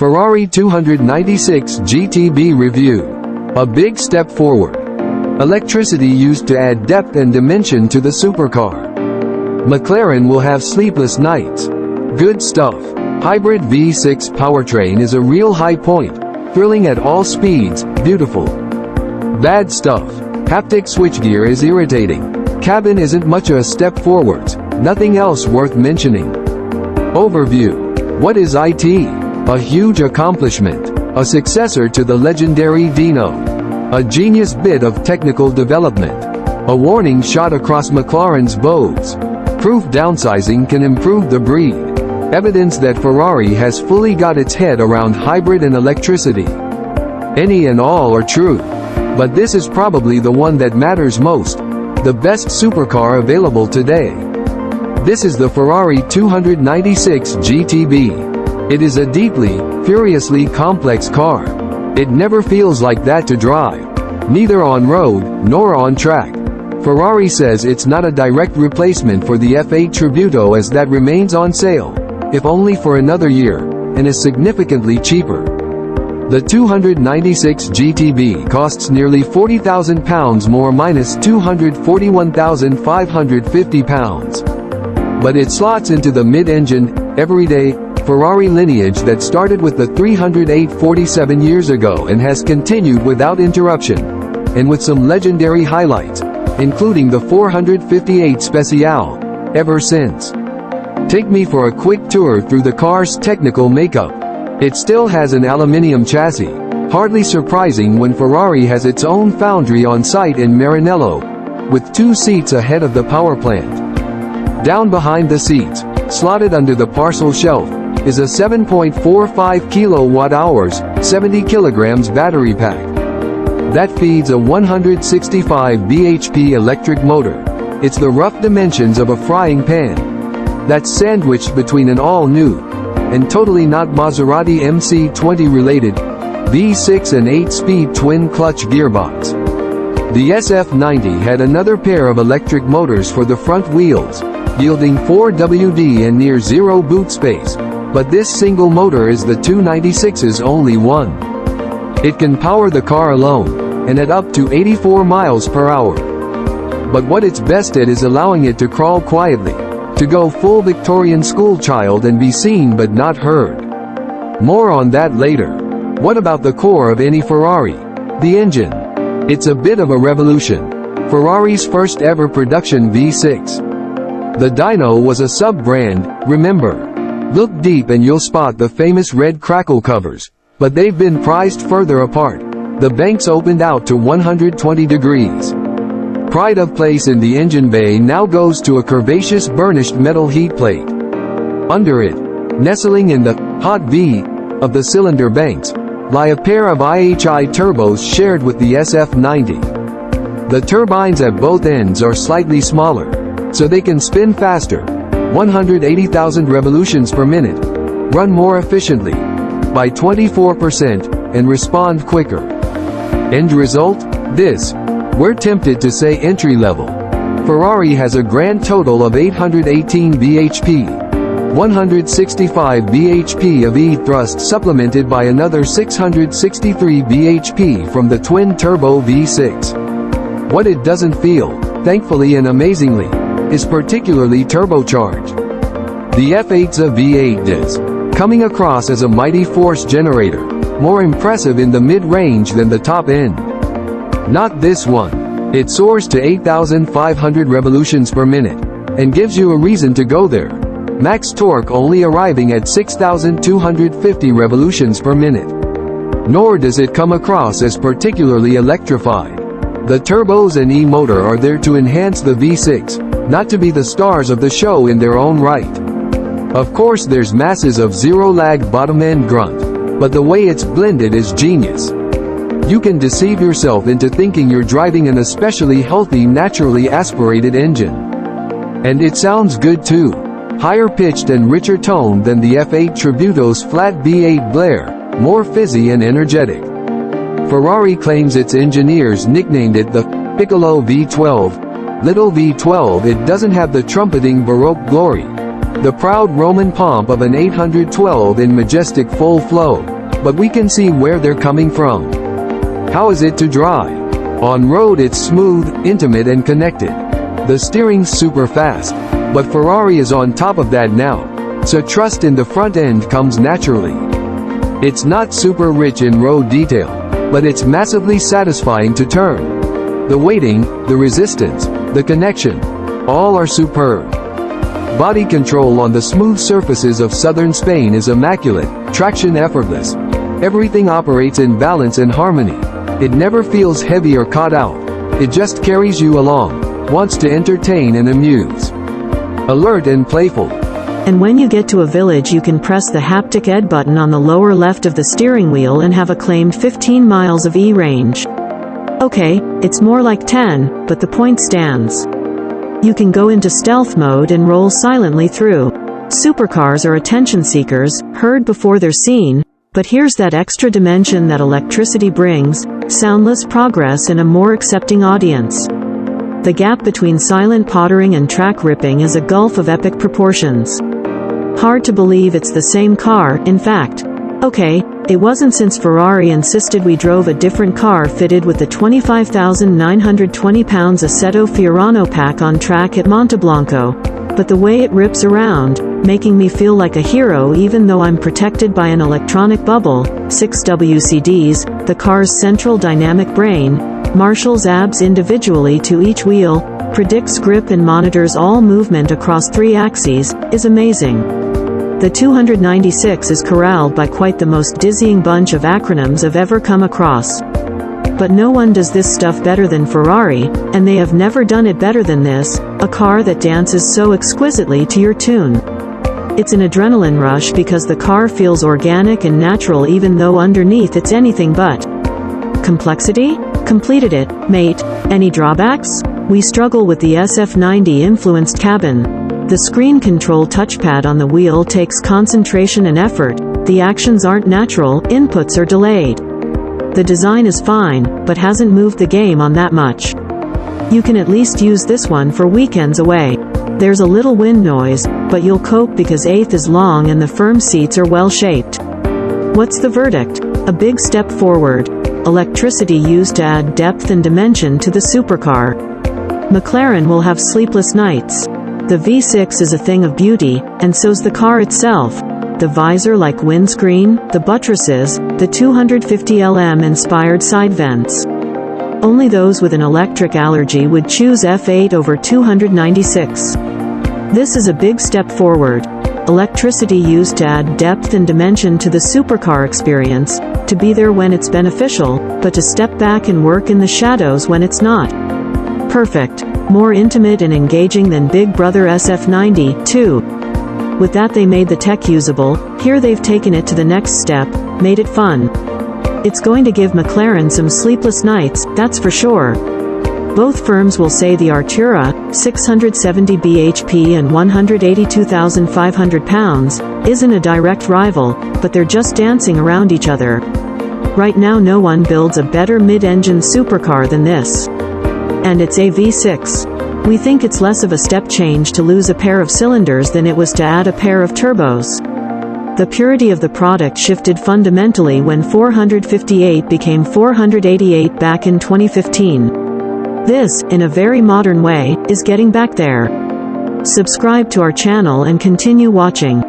Ferrari 296 GTB review. A big step forward. Electricity used to add depth and dimension to the supercar. McLaren will have sleepless nights. Good stuff. Hybrid V6 powertrain is a real high point. Thrilling at all speeds, beautiful. Bad stuff. Haptic switchgear is irritating. Cabin isn't much a step forwards. Nothing else worth mentioning. Overview. What is IT? A huge accomplishment. A successor to the legendary Dino. A genius bit of technical development. A warning shot across McLaren's bows. Proof downsizing can improve the breed. Evidence that Ferrari has fully got its head around hybrid and electricity. Any and all are true. But this is probably the one that matters most. The best supercar available today. This is the Ferrari 296 GTB. It is a deeply, furiously complex car. It never feels like that to drive. Neither on road, nor on track. Ferrari says it's not a direct replacement for the F8 Tributo, as that remains on sale, if only for another year, and is significantly cheaper. The 296 GTB costs nearly £40,000 more, minus £241,550. But it slots into the mid-engine, everyday Ferrari lineage that started with the 308 47 years ago and has continued without interruption, and with some legendary highlights, including the 458 Speciale, ever since. Take me for a quick tour through the car's technical makeup. It still has an aluminium chassis, hardly surprising when Ferrari has its own foundry on site in Maranello, with 2 seats ahead of the power plant. Down behind the seats, slotted under the parcel shelf, is a 7.45 kWh, 70 kilograms battery pack. That feeds a 165 bhp electric motor. It's the rough dimensions of a frying pan. That's sandwiched between an all-new, and totally not Maserati MC20 related, V6 and 8-speed twin-clutch gearbox. The SF90 had another pair of electric motors for the front wheels, yielding 4 WD and near zero boot space. But this single motor is the 296's only one. It can power the car alone, and at up to 84 miles per hour. But what it's best at is allowing it to crawl quietly, to go full Victorian schoolchild and be seen but not heard. More on that later. What about the core of any Ferrari? The engine. It's a bit of a revolution. Ferrari's first ever production V6. The Dino was a sub-brand, remember. Look deep and you'll spot the famous red crackle covers, but they've been prized further apart. The banks opened out to 120 degrees. Pride of place in the engine bay now goes to a curvaceous burnished metal heat plate. Under it, nestling in the hot V of the cylinder banks, lie a pair of IHI turbos shared with the SF90. The turbines at both ends are slightly smaller, so they can spin faster, 180,000 revolutions per minute, run more efficiently, by 24%, and respond quicker. End result? This. We're tempted to say entry-level. Ferrari has a grand total of 818 bhp, 165 bhp of E-thrust supplemented by another 663 bhp from the twin-turbo V6. What it doesn't feel, thankfully and amazingly, is particularly turbocharged. The F8's a V8 is coming across as a mighty force generator, more impressive in the mid-range than the top end. Not this one. It soars to 8,500 revolutions per minute, and gives you a reason to go there. Max torque only arriving at 6,250 revolutions per minute. Nor does it come across as particularly electrified. The turbos and E-motor are there to enhance the V6, not to be the stars of the show in their own right. Of course there's masses of zero-lag bottom-end grunt, but the way it's blended is genius. You can deceive yourself into thinking you're driving an especially healthy naturally aspirated engine. And it sounds good too. Higher pitched and richer toned than the F8 Tributo's flat V8 blare, more fizzy and energetic. Ferrari claims its engineers nicknamed it the Piccolo V12, Little V12. It doesn't have the trumpeting Baroque glory, The proud Roman pomp of an 812 in majestic full flow. But we can see where they're coming from. How is it to drive? On road it's smooth, intimate and connected. The steering's super fast. But Ferrari is on top of that now. So trust in the front end comes naturally. It's not super rich in road detail, but it's massively satisfying to turn. The weighting, the resistance, the connection, all are superb. Body control on the smooth surfaces of southern Spain is immaculate, traction effortless. Everything operates in balance and harmony. It never feels heavy or caught out. It just carries you along, wants to entertain and amuse. Alert and playful. And when you get to a village you can press the haptic ed button on the lower left of the steering wheel and have a claimed 15 miles of e-range. Okay, it's more like 10, but the point stands. You can go into stealth mode and roll silently through. Supercars are attention seekers, heard before they're seen, but here's that extra dimension that electricity brings, soundless progress in a more accepting audience. The gap between silent pottering and track ripping is a gulf of epic proportions. Hard to believe it's the same car, in fact. Okay, it wasn't since Ferrari insisted we drove a different car fitted with the 25,920 pounds Assetto Fiorano pack on track at Monteblanco. But the way it rips around, making me feel like a hero even though I'm protected by an electronic bubble, 6 WCDs, the car's central dynamic brain, marshals abs individually to each wheel, predicts grip and monitors all movement across 3 axes, is amazing. The 296 is corralled by quite the most dizzying bunch of acronyms I've ever come across. But no one does this stuff better than Ferrari, and they have never done it better than this, a car that dances so exquisitely to your tune. It's an adrenaline rush because the car feels organic and natural even though underneath it's anything but. Complexity? Completed it, mate. Any drawbacks? We struggle with the SF90 influenced cabin. The screen control touchpad on the wheel takes concentration and effort, the actions aren't natural, inputs are delayed. The design is fine, but hasn't moved the game on that much. You can at least use this one for weekends away. There's a little wind noise, but you'll cope because 8th is long and the firm seats are well shaped. What's the verdict? A big step forward. Electricity used to add depth and dimension to the supercar. McLaren will have sleepless nights. The V6 is a thing of beauty, and so's the car itself. The visor-like windscreen, the buttresses, the 250 LM inspired side vents. Only those with an electric allergy would choose F8 over 296. This is a big step forward. Electricity used to add depth and dimension to the supercar experience, to be there when it's beneficial, but to step back and work in the shadows when it's not. Perfect. More intimate and engaging than Big Brother SF90, too. With that they made the tech usable, here they've taken it to the next step, made it fun. It's going to give McLaren some sleepless nights, that's for sure. Both firms will say the Artura, 670 bhp and 182,500 pounds, isn't a direct rival, but they're just dancing around each other. Right now no one builds a better mid-engine supercar than this. And it's a V6. We think it's less of a step change to lose a pair of cylinders than it was to add a pair of turbos. The purity of the product shifted fundamentally when 458 became 488 back in 2015. This, in a very modern way, is getting back there. Subscribe to our channel and continue watching.